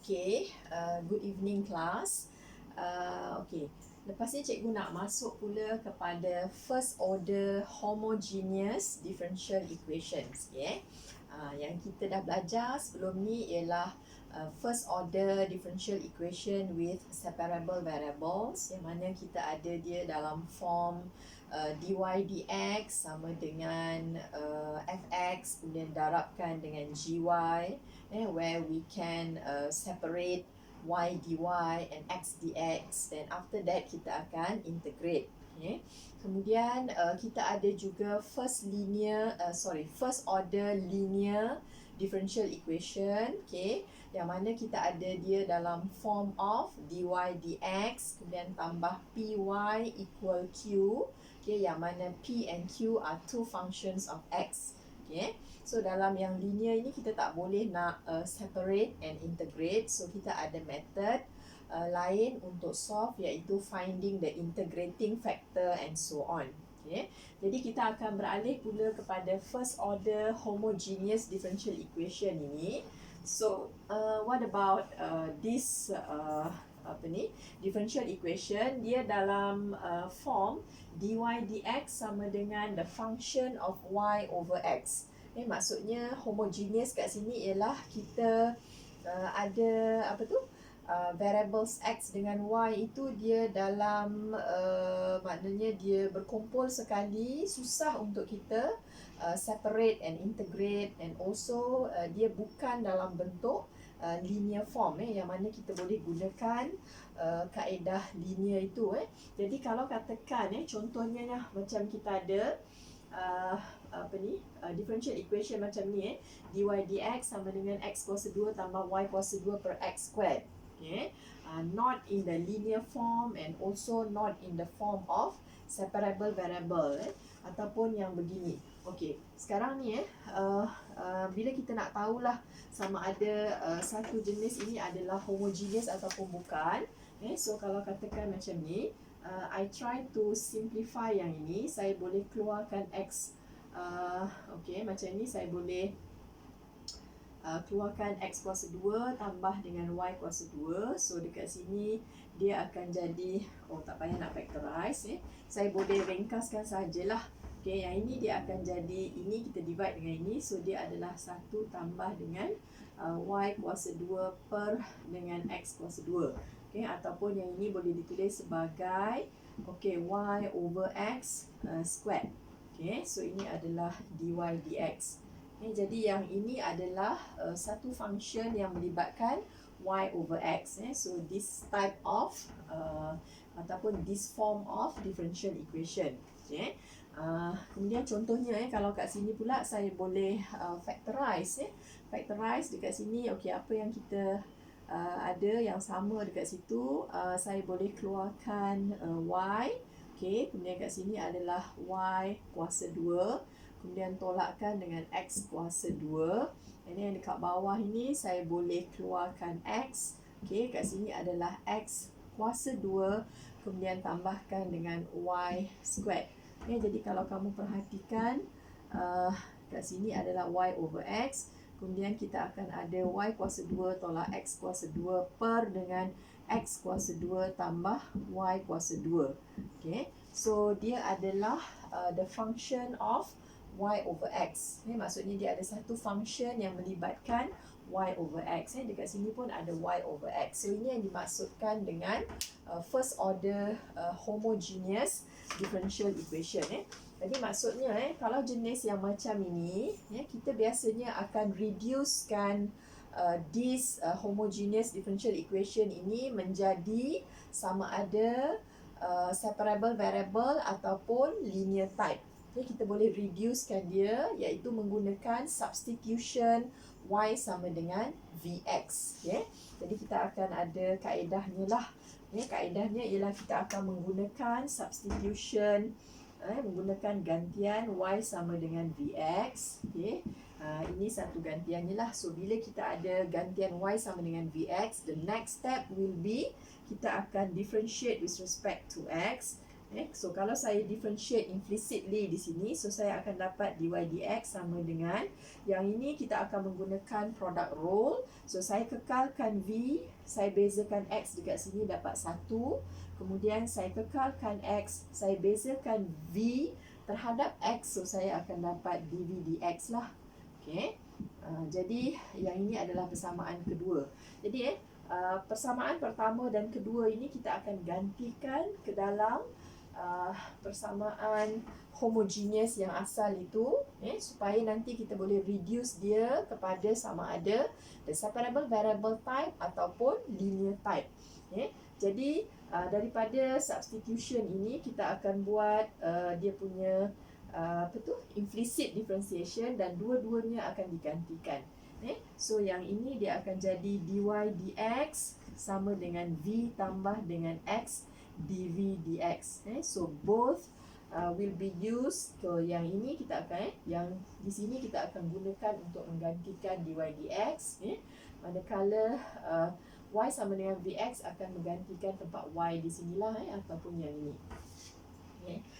Okay, good evening class. Okay, lepas ni cikgu nak masuk pula kepada first order homogeneous differential equations. Okay? Yang kita dah belajar sebelum ni ialah first order differential equation with separable variables, yang mana kita ada dia dalam form dy dx sama dengan fx kemudian darabkan dengan gy, where we can separate y dy and x dx. Then after that kita akan integrate. Okay. Kemudian kita ada juga first order linear differential equation, okay, yang mana kita ada dia dalam form of dy dx kemudian tambah py equal q, okay, yang mana p and q are two functions of x. Okay. So dalam yang linear ini kita tak boleh nak separate and integrate. So kita ada method lain untuk solve, iaitu finding the integrating factor and so on. Okay. Jadi kita akan beralih pula kepada first order homogeneous differential equation ini. So what about this differential equation? Dia dalam form dy dx sama dengan the function of y over x. Maksudnya homogeneous kat sini ialah kita ada variables x dengan y itu dia dalam maknanya dia berkumpul sekali, susah untuk kita separate and integrate, and also dia bukan dalam bentuk linear form, yang mana kita boleh gunakan kaedah linear itu. Jadi kalau katakan contohnya macam kita ada differential equation macam ni, dy dx sama dengan x kuasa 2 tambah y kuasa 2 per x squared. Okay. Not in the linear form and also not in the form of separable variable, ataupun yang begini. Okey, sekarang ni bila kita nak tahulah sama ada satu jenis ini adalah homogeneous ataupun bukan, so kalau katakan macam ni, I try to simplify yang ini, saya boleh keluarkan x, okey, macam ni saya boleh keluarkan x kuasa 2 tambah dengan y kuasa 2. So dekat sini dia akan jadi, tak payah nak factorize, saya boleh ringkaskan sajalah. Okay, yang ini dia akan jadi, ini kita divide dengan ini, so dia adalah 1 tambah dengan y kuasa 2 per dengan x kuasa 2. Okay, ataupun yang ini boleh ditulis sebagai y over x squared. Okay, so ini adalah dy dx. Jadi yang ini adalah satu function yang melibatkan y over x. So this type of ataupun this form of differential equation. Okay. Kemudian contohnya kalau kat sini pula saya boleh factorize. Factorize dekat sini, okay, apa yang kita ada yang sama dekat situ, saya boleh keluarkan y. Okay, kemudian kat sini adalah y kuasa 2. Kemudian tolakkan dengan x kuasa 2. Ini yang dekat bawah ini saya boleh keluarkan x. Okay, kat sini adalah x kuasa 2. Kemudian tambahkan dengan y squared. Okay, jadi kalau kamu perhatikan, kat sini adalah y over x. Kemudian kita akan ada y kuasa 2 tolak x kuasa 2 per dengan x kuasa 2 tambah y kuasa 2. Okay, so dia adalah the function of y over x. Maksudnya dia ada satu function yang melibatkan y over x. Dekat sini pun ada y over x. So ini yang dimaksudkan dengan first order homogeneous differential equation. Jadi maksudnya kalau jenis yang macam ini, kita biasanya akan reducekan this homogeneous differential equation ini menjadi sama ada separable variable ataupun linear type. Okay, kita boleh reducekan dia, iaitu menggunakan substitution y sama dengan vx. Okay. Jadi kita akan ada kaedahnya lah. Kaedahnya ialah kita akan menggunakan substitution, menggunakan gantian y sama dengan vx. Okay. Ini satu gantiannya lah. So bila kita ada gantian y sama dengan vx, the next step will be kita akan differentiate with respect to x. So kalau saya differentiate implicitly di sini, so saya akan dapat dy dx sama dengan yang ini kita akan menggunakan product rule. So saya kekalkan v, saya bezakan x dekat sini dapat 1. Kemudian saya kekalkan x, saya bezakan v terhadap x, so saya akan dapat dv dx lah. Okey. Jadi yang ini adalah persamaan kedua. Jadi persamaan pertama dan kedua ini kita akan gantikan ke dalam persamaan homogeneous yang asal itu, supaya nanti kita boleh reduce dia kepada sama ada the separable variable type ataupun linear type. Jadi daripada substitution ini kita akan buat dia punya implicit differentiation dan dua-duanya akan digantikan. So yang ini dia akan jadi dy dx sama dengan v tambah dengan x dv dx. So both will be used. So yang ini kita akan yang di sini kita akan gunakan untuk menggantikan dy dx. Manakala y sama dengan vx akan menggantikan tempat y di sinilah ataupun yang ini.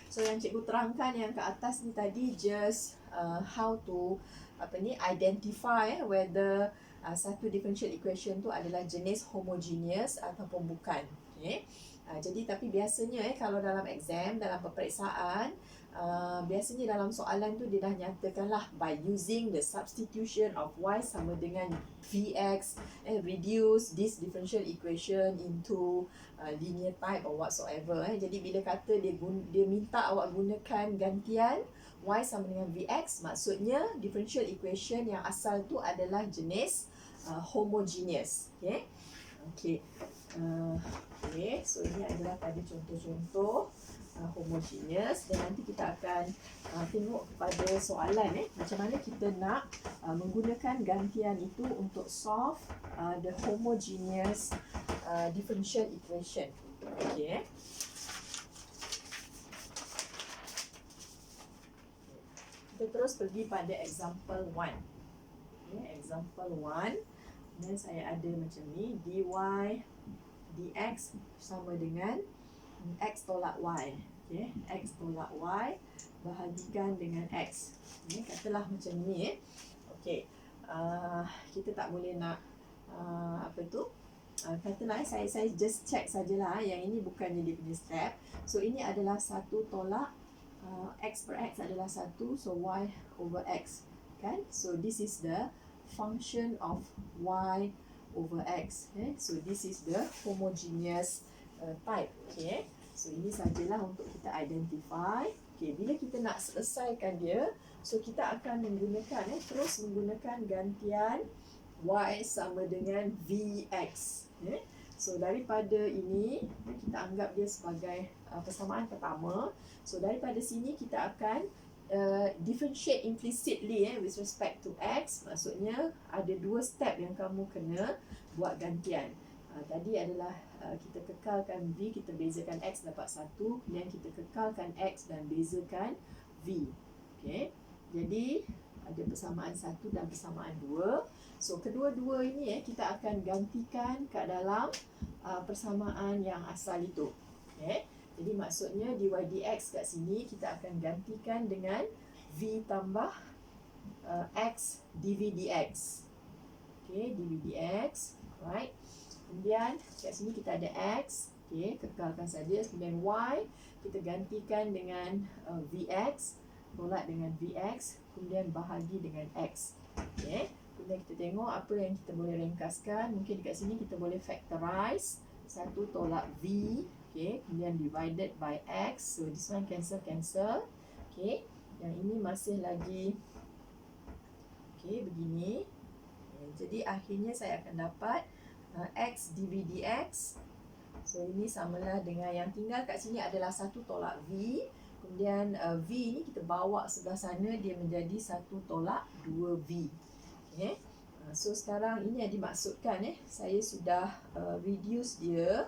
So yang cikgu terangkan yang ke atas ni tadi just how to identify whether satu differential equation tu adalah jenis homogeneous ataupun bukan. Jadi tapi biasanya kalau dalam exam, dalam peperiksaan, biasanya dalam soalan tu dia dah nyatakanlah by using the substitution of y sama dengan vx and reduce this differential equation into linear type or whatsoever. Jadi bila kata dia minta awak gunakan gantian y sama dengan vx, maksudnya differential equation yang asal tu adalah jenis homogeneous. Okay, so ini adalah tadi contoh-contoh homogeneous, dan nanti kita akan tengok kepada soalan macam mana kita nak menggunakan gantian itu untuk solve the homogeneous differential equation. Okay. Kita terus pergi pada example 1. Example 1. Dan saya ada macam ni, dy dx sama dengan x tolak y. X tolak y bahagikan dengan x. Katalah macam ni. Kita tak boleh nak katalah saya just check sajalah, yang ini bukannya dia punya step. So ini adalah 1 tolak x per x adalah 1, so y over x, kan? So this is the function of y over x. So this is the homogeneous type. So ini sajalah untuk kita identify. Bila kita nak selesaikan dia, so kita akan menggunakan terus menggunakan gantian y sama dengan vx. So daripada ini kita anggap dia sebagai persamaan pertama. So daripada sini kita akan differentiate implicitly with respect to x. Maksudnya ada 2 step yang kamu kena buat gantian. Tadi adalah kita kekalkan v, kita bezakan x dapat 1, kemudian kita kekalkan x dan bezakan v. Jadi ada persamaan 1 dan persamaan 2. So kedua-dua ini kita akan gantikan kat dalam persamaan yang asal itu. Jadi maksudnya dy dx kat sini kita akan gantikan dengan v tambah x dv dx. Dv dx, right? Kemudian kat sini kita ada x, kekalkan saja. Kemudian y kita gantikan dengan vx, tolak dengan vx, kemudian bahagi dengan x. Kemudian kita tengok apa yang kita boleh ringkaskan. Mungkin dekat sini kita boleh factorize 1 tolak v, kemudian divided by x. So this one cancel. Yang ini masih lagi begini. Jadi akhirnya saya akan dapat x dv dx. So ini samalah dengan yang tinggal kat sini adalah 1 tolak v. Kemudian v ni kita bawa sebelah sana, dia menjadi 1 tolak 2v. So sekarang ini yang dimaksudkan saya sudah reduce dia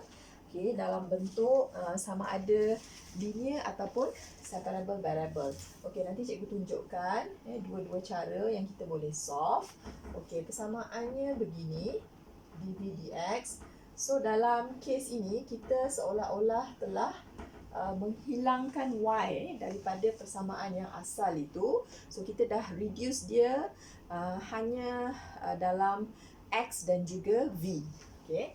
dalam bentuk sama ada linear ataupun separable variable. Nanti cikgu tunjukkan dua-dua cara yang kita boleh solve. Persamaannya begini, dv dx. So dalam kes ini kita seolah-olah telah menghilangkan y daripada persamaan yang asal itu. So kita dah reduce dia hanya dalam x dan juga v. Okay.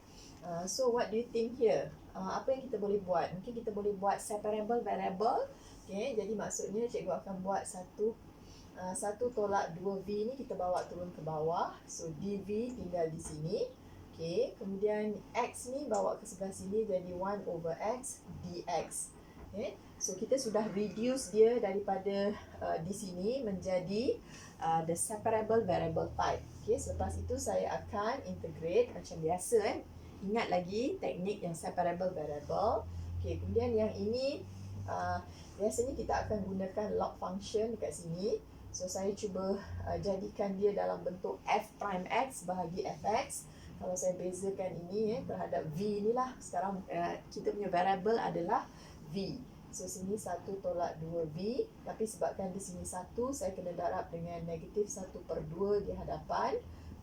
So what do you think here? Apa yang kita boleh buat? Mungkin kita boleh buat separable variable. Okay. Jadi maksudnya cikgu akan buat satu tolak 2V ni kita bawa turun ke bawah. So dV tinggal di sini. Okay. Kemudian X ni bawa ke sebelah sini jadi 1/X dx. Okay. So kita sudah reduce dia daripada di sini menjadi the separable variable type. Okay. Selepas itu saya akan integrate macam biasa. Ingat lagi teknik yang separable variable. Okay. Kemudian yang ini biasanya kita akan gunakan log function dekat sini. So saya cuba jadikan dia dalam bentuk f prime x bahagi fx. Kalau saya bezakan ini terhadap v ni lah. Sekarang kita punya variable adalah v. So sini 1 tolak 2v. Tapi sebabkan di sini 1, saya kena darab dengan negatif 1/2 di hadapan.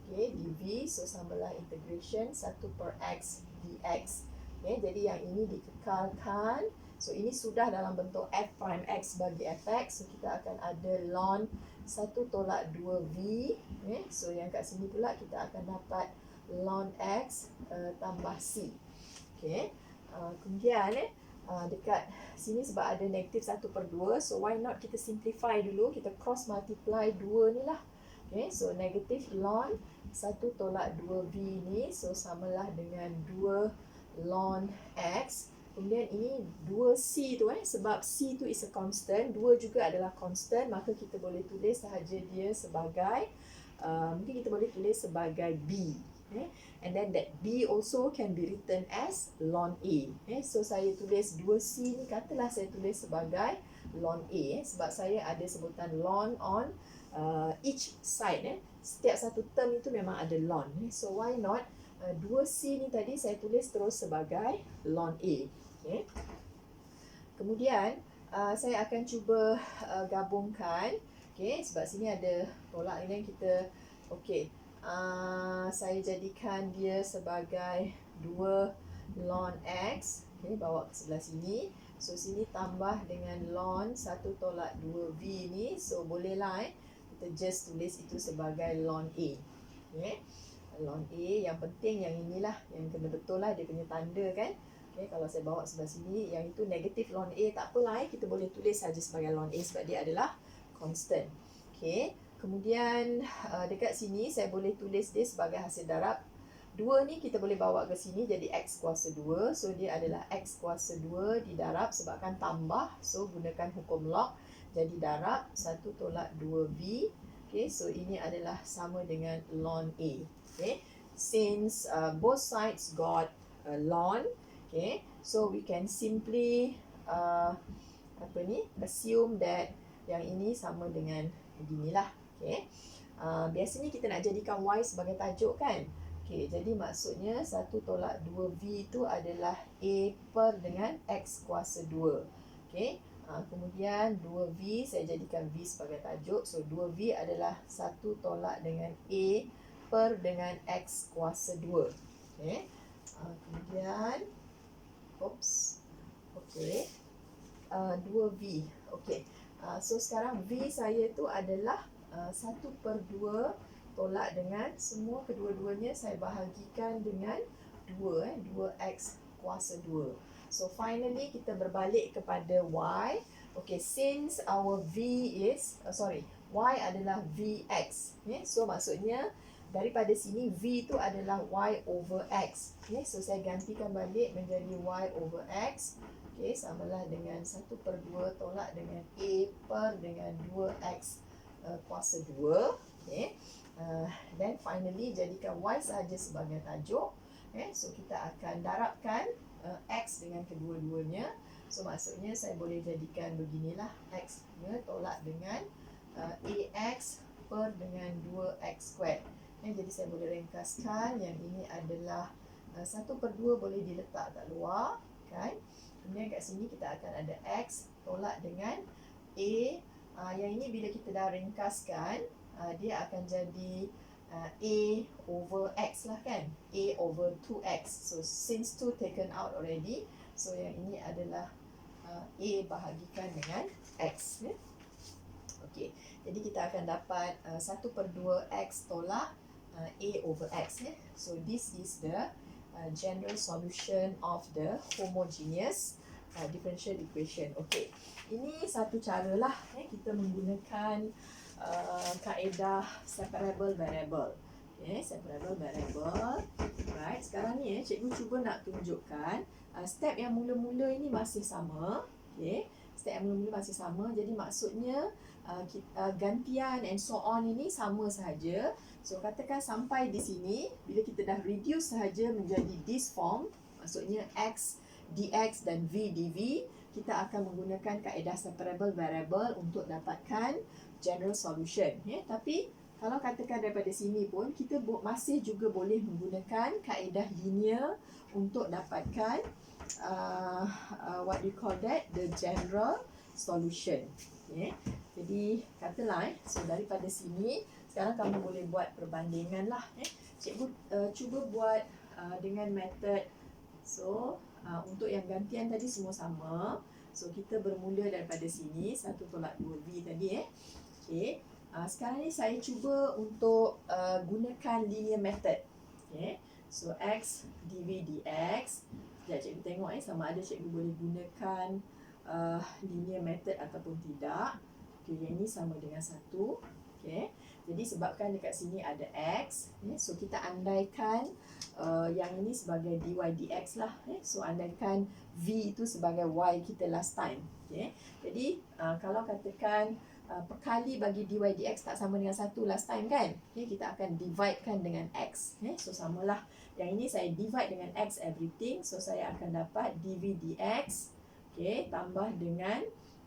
Okay, dv. So samalah integration 1/x dx. Okay, jadi yang ini dikekalkan. So ini sudah dalam bentuk f prime x bagi fx. So kita akan ada ln 1 tolak 2v. So yang kat sini pula kita akan dapat ln x tambah c. Okay. Kemudian dekat sini sebab ada negatif 1/2. So why not kita simplify dulu. Kita cross multiply 2 ni lah. Okay. So negatif ln 1 tolak 2v ni. So samalah dengan 2 ln x. Kemudian ini 2C tu sebab C tu is a constant, 2 juga adalah constant, maka kita boleh tulis sahaja dia sebagai mungkin kita boleh tulis sebagai B. And then that B also can be written as ln A. So saya tulis 2C ni, katalah saya tulis sebagai ln A sebab saya ada sebutan ln on each side. Setiap satu term itu memang ada ln. So why not 2C ni tadi saya tulis terus sebagai ln A. Okay. Kemudian saya akan cuba gabungkan. Okay, sebab sini ada tolak ni kita. Okay, saya jadikan dia sebagai 2 ln x. Okay, bawa ke sebelah sini. So sini tambah dengan ln 1 tolak 2v ni. So bolehlah kita just tulis itu sebagai ln A. Okay. Ln A, yang penting yang inilah yang kena betul lah dia punya tanda kan. Okay, kalau saya bawa sebelah sini, yang itu negatif ln A tak apalah, kita boleh tulis saja sebagai ln A sebab dia adalah constant. Okay, kemudian dekat sini saya boleh tulis dia sebagai hasil darab. 2 ni kita boleh bawa ke sini jadi x kuasa 2. So dia adalah x kuasa 2 didarab sebabkan tambah. So gunakan hukum log. Jadi darab 1 tolak 2v. Okay, so ini adalah sama dengan ln A. Okay, since both sides got ln, okay, so we can simply assume that yang ini sama dengan beginilah. Okay, biasanya kita nak jadikan y sebagai tajuk kan. Okay, jadi maksudnya 1 tolak 2v itu adalah a per dengan x kuasa 2. Okay, kemudian 2v saya jadikan v sebagai tajuk. So 2v adalah 1 tolak dengan a per dengan x kuasa 2. Okay. Kemudian okay. 2v. Okay. So sekarang v saya tu adalah 1/2 tolak dengan semua kedua-duanya saya bahagikan dengan 2. 2x kuasa 2. So finally kita berbalik kepada y. Okay, since our v is y adalah vx. Okay, so maksudnya daripada sini v itu adalah y over x. Okay, so saya gantikan balik menjadi y over x. Okay, samalah dengan 1/2 tolak dengan a per dengan 2x kuasa 2. Okay, then finally jadikan y sahaja sebagai tajuk. Okay, so kita akan darabkan x dengan kedua-duanya. So maksudnya saya boleh jadikan beginilah, x tolak dengan ax per dengan 2x squared. Jadi saya boleh ringkaskan yang ini adalah 1/2 boleh diletak kat luar kan. Kemudian kat sini kita akan ada x tolak dengan a. Yang ini bila kita dah ringkaskan dia akan jadi a over x lah kan. A over 2x. So since 2 taken out already, so yang ini adalah A bahagikan dengan X. Okey, jadi kita akan dapat 1/2 X tolak A over X. So this is the general solution of the homogeneous differential equation. Okey, ini satu cara lah kita menggunakan kaedah separable variable. Separable variable. Right, sekarang ni cikgu cuba nak tunjukkan step yang mula-mula ini masih sama. Step yang mula-mula masih sama. Jadi maksudnya gantian and so on ini sama sahaja. So katakan sampai di sini, bila kita dah reduce sahaja menjadi this form, maksudnya X dx dan V dv, kita akan menggunakan kaedah separable variable untuk dapatkan general solution. Tapi kalau katakan daripada sini pun, kita masih juga boleh menggunakan kaedah linear untuk dapatkan what we call that, the general solution. Jadi katalah so daripada sini sekarang kamu boleh buat perbandingan lah. Cikgu cuba buat dengan method. So untuk yang gantian tadi semua sama. So kita bermula daripada sini 1 tolak 2V tadi. Okey. Sekarang ni saya cuba untuk gunakan linear method. So X dV dx. Sekejap cikgu tengok sama ada cikgu boleh gunakan linear method ataupun tidak. Okay, yang ini sama dengan 1. Okay. Jadi sebabkan dekat sini ada X, so kita andaikan yang ini sebagai dy dx lah. So andaikan V itu sebagai Y kita last time. Okay. Jadi kalau katakan perkali bagi dy dx tak sama dengan 1 last time kan, kita akan divide kan dengan X. So samalah. Yang ini saya divide dengan X everything. So saya akan dapat dv dx tambah dengan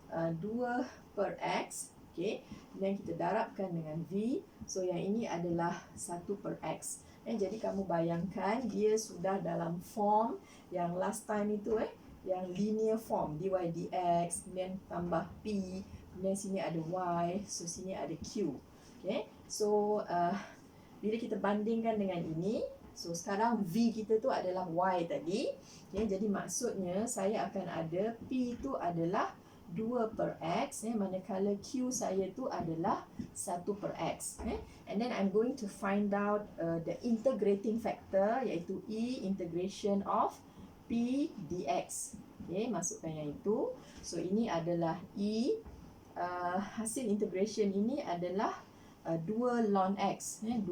2/X. Dan kita darabkan dengan V. So yang ini adalah 1/X. Jadi kamu bayangkan dia sudah dalam form yang last time itu, yang linear form, dy dx, kemudian tambah P, kemudian sini ada Y, so sini ada Q. So bila kita bandingkan dengan ini, so sekarang V kita tu adalah Y tadi. Jadi maksudnya saya akan ada P itu adalah 2/X, manakala Q saya tu adalah 1/X. And then I'm going to find out the integrating factor, iaitu E integration of P dx. Masukkan yang itu. So ini adalah E. Hasil integration ini adalah 2 ln X. 2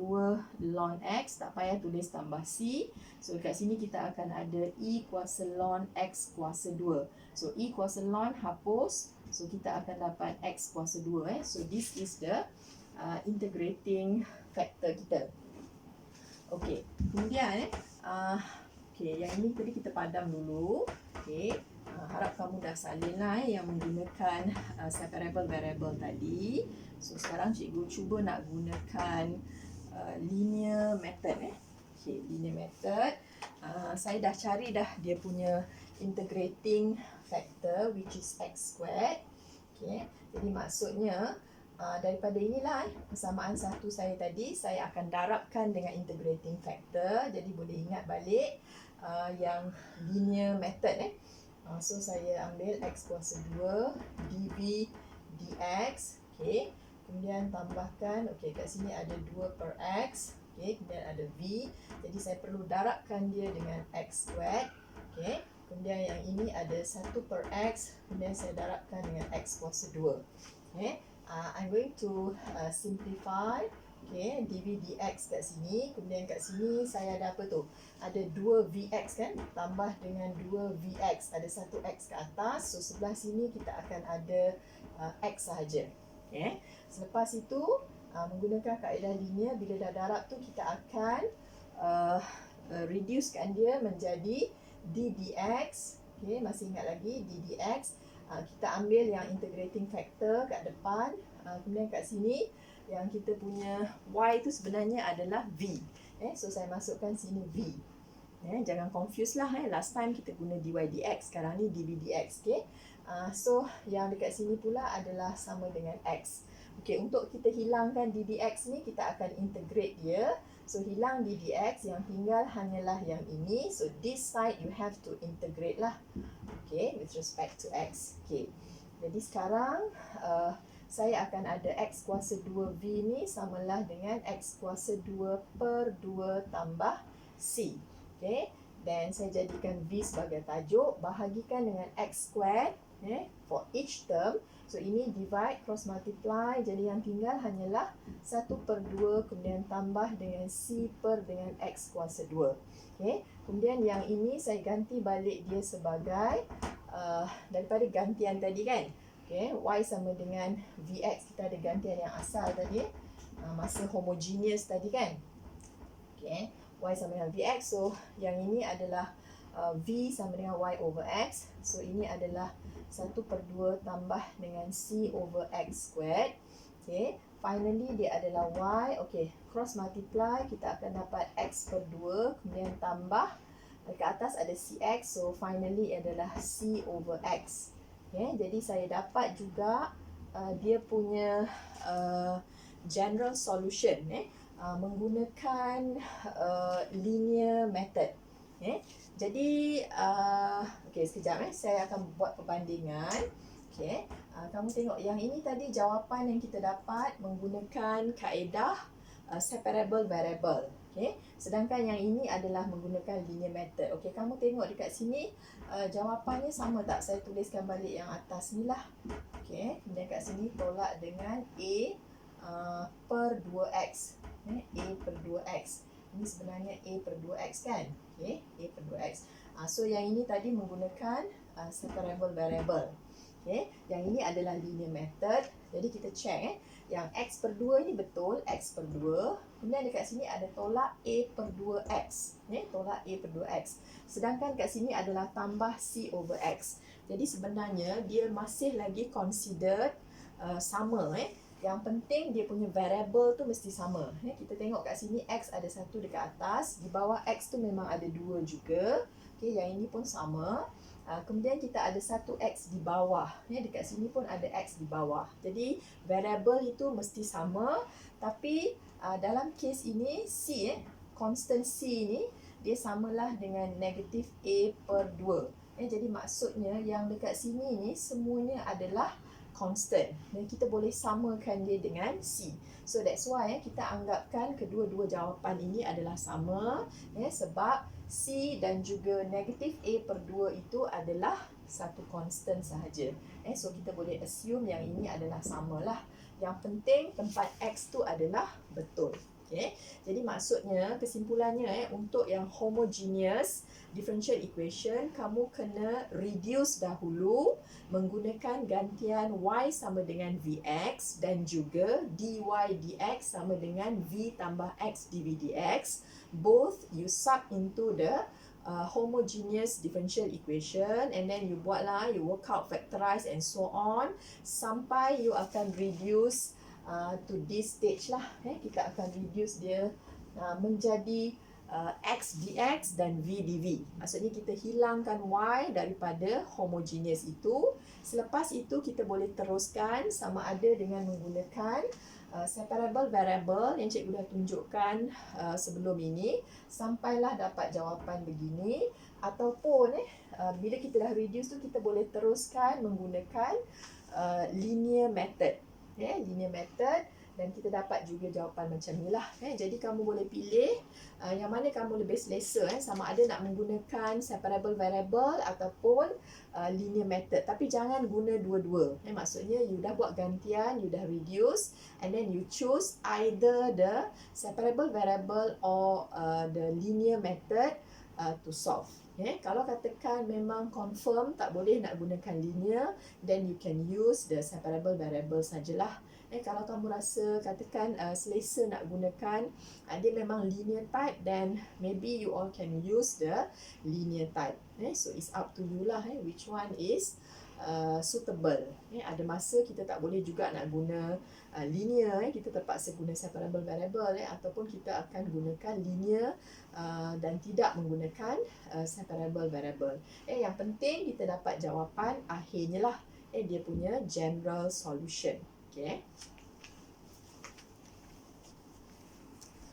ln X, tak payah tulis tambah C. So kat sini kita akan ada E kuasa ln X kuasa 2. So E kuasa ln hapus. So kita akan dapat X kuasa 2. So this is the integrating factor kita. Okey, kemudian yang ini tadi kita padam dulu. Harap kamu dah salin lah yang menggunakan separable variable tadi. So sekarang cikgu cuba nak gunakan linear method. Linear method. Saya dah cari dah dia punya integrating factor, which is X squared. Jadi maksudnya daripada inilah persamaan satu saya tadi, saya akan darabkan dengan integrating factor. Jadi boleh ingat balik yang linear method. So saya ambil X kuasa 2 dv dx. Kemudian tambahkan, kat sini ada 2/X. Kemudian ada V. Jadi saya perlu darabkan dia dengan X squared. Kemudian yang ini ada 1/X. Kemudian saya darabkan dengan X kuasa 2. I'm going to simplify. dv dx kat sini. Kemudian kat sini saya ada apa tu? Ada 2Vx kan? Tambah dengan 2Vx. Ada 1X ke atas. So sebelah sini kita akan ada X sahaja. Selepas itu menggunakan kaedah linear, bila dah darab tu kita akan reducekan dia menjadi d dx. Masih ingat lagi d dx. Kita ambil yang integrating factor kat depan. Kemudian kat sini yang kita punya y tu sebenarnya adalah v. So saya masukkan sini v. Jangan confuse lah. Last time kita guna dy dx, sekarang ni dv dx. So yang dekat sini pula adalah sama dengan x. Untuk kita hilangkan d dx ni, kita akan integrate dia. So hilang d dx, yang tinggal hanyalah yang ini. So this side you have to integrate lah. Okay, with respect to X. Okay, jadi sekarang saya akan ada X kuasa 2V ni samalah dengan X kuasa 2 per 2 tambah C. Okay, dan saya jadikan V sebagai tajuk, bahagikan dengan X squared for each term. So ini divide, cross multiply, jadi yang tinggal hanyalah 1 per 2 kemudian tambah dengan C per dengan X kuasa 2. Okay. Kemudian yang ini saya ganti balik dia sebagai daripada gantian tadi kan. Okay. Y sama dengan Vx, kita ada gantian yang asal tadi masa homogeneous tadi kan. Okay. Y sama dengan Vx, so yang ini adalah V sama dengan Y over X. So ini adalah 1 per 2 tambah dengan C over X squared. Okay. Finally dia adalah Y. Okay. Cross multiply, kita akan dapat X per 2. Kemudian tambah. Dekat atas ada CX. So finally adalah C over X. Okay. Jadi saya dapat juga dia punya general solution menggunakan linear method. Jadi okay, sekejap saya akan buat perbandingan. Okay. Kamu tengok yang ini tadi jawapan yang kita dapat menggunakan kaedah separable variable. Okay. Sedangkan yang ini adalah menggunakan linear method. Okay, kamu tengok dekat sini jawapannya sama tak? Saya tuliskan balik yang atas ni lah. Okay. Kemudian kat sini tolak dengan A per 2X. A per 2X. Ini sebenarnya A per 2X kan? Okay, A per 2X. So yang ini tadi menggunakan separable variable. Okay, yang ini adalah linear method. Jadi kita check yang X per 2 ini betul, X per 2. Kemudian dekat sini ada tolak A per 2X. Tolak A per 2X. Sedangkan kat sini adalah tambah C over X. Jadi sebenarnya dia masih lagi considered sama. Yang penting dia punya variable tu mesti sama. Kita tengok kat sini X ada 1 dekat atas. Di bawah X tu memang ada 2 juga. Okay, yang ini pun sama. Kemudian kita ada 1X di bawah. Dekat sini pun ada X di bawah. Jadi variable itu mesti sama. Tapi dalam case ini C, constant C ni dia samalah dengan negatif A per 2. Jadi maksudnya yang dekat sini ni semuanya adalah constant dan kita boleh samakan dia dengan C. So that's why kita anggapkan kedua-dua jawapan ini adalah sama sebab C dan juga negatif A per 2 itu adalah satu constant sahaja. So kita boleh assume yang ini adalah samalah. Yang penting tempat X tu adalah betul. Okay. Jadi maksudnya kesimpulannya untuk yang homogeneous differential equation kamu kena reduce dahulu menggunakan gantian Y sama dengan Vx dan juga dy dx sama dengan V tambah X dV dx. Both you sub into the homogeneous differential equation and then you buatlah, you work out, factorize and so on sampai you akan reduce to this stage lah. Kita akan reduce dia menjadi X dx dan V dV. Maksudnya kita hilangkan Y daripada homogeneous itu. Selepas itu kita boleh teruskan sama ada dengan menggunakan separable variable yang cikgu dah tunjukkan sebelum ini sampailah dapat jawapan begini, ataupun bila kita dah reduce tu kita boleh teruskan menggunakan linear method. Linear method dan kita dapat juga jawapan macam ni lah. Jadi kamu boleh pilih yang mana kamu lebih selesa, sama ada nak menggunakan separable variable ataupun linear method. Tapi jangan guna dua-dua. Maksudnya you dah buat gantian, you dah reduce and then you choose either the separable variable or the linear method to solve. Kalau katakan memang confirm tak boleh nak gunakan linear, then you can use the separable variable sajalah. Kalau kamu rasa katakan selesa nak gunakan dia memang linear type, then maybe you all can use the linear type. So it's up to you lah which one is suitable. Ada masa kita tak boleh juga nak guna linear, kita terpaksa guna separable variable ataupun kita akan gunakan linear dan tidak menggunakan separable variable. Yang penting kita dapat jawapan akhirnya lah, dia punya general solution. Okay.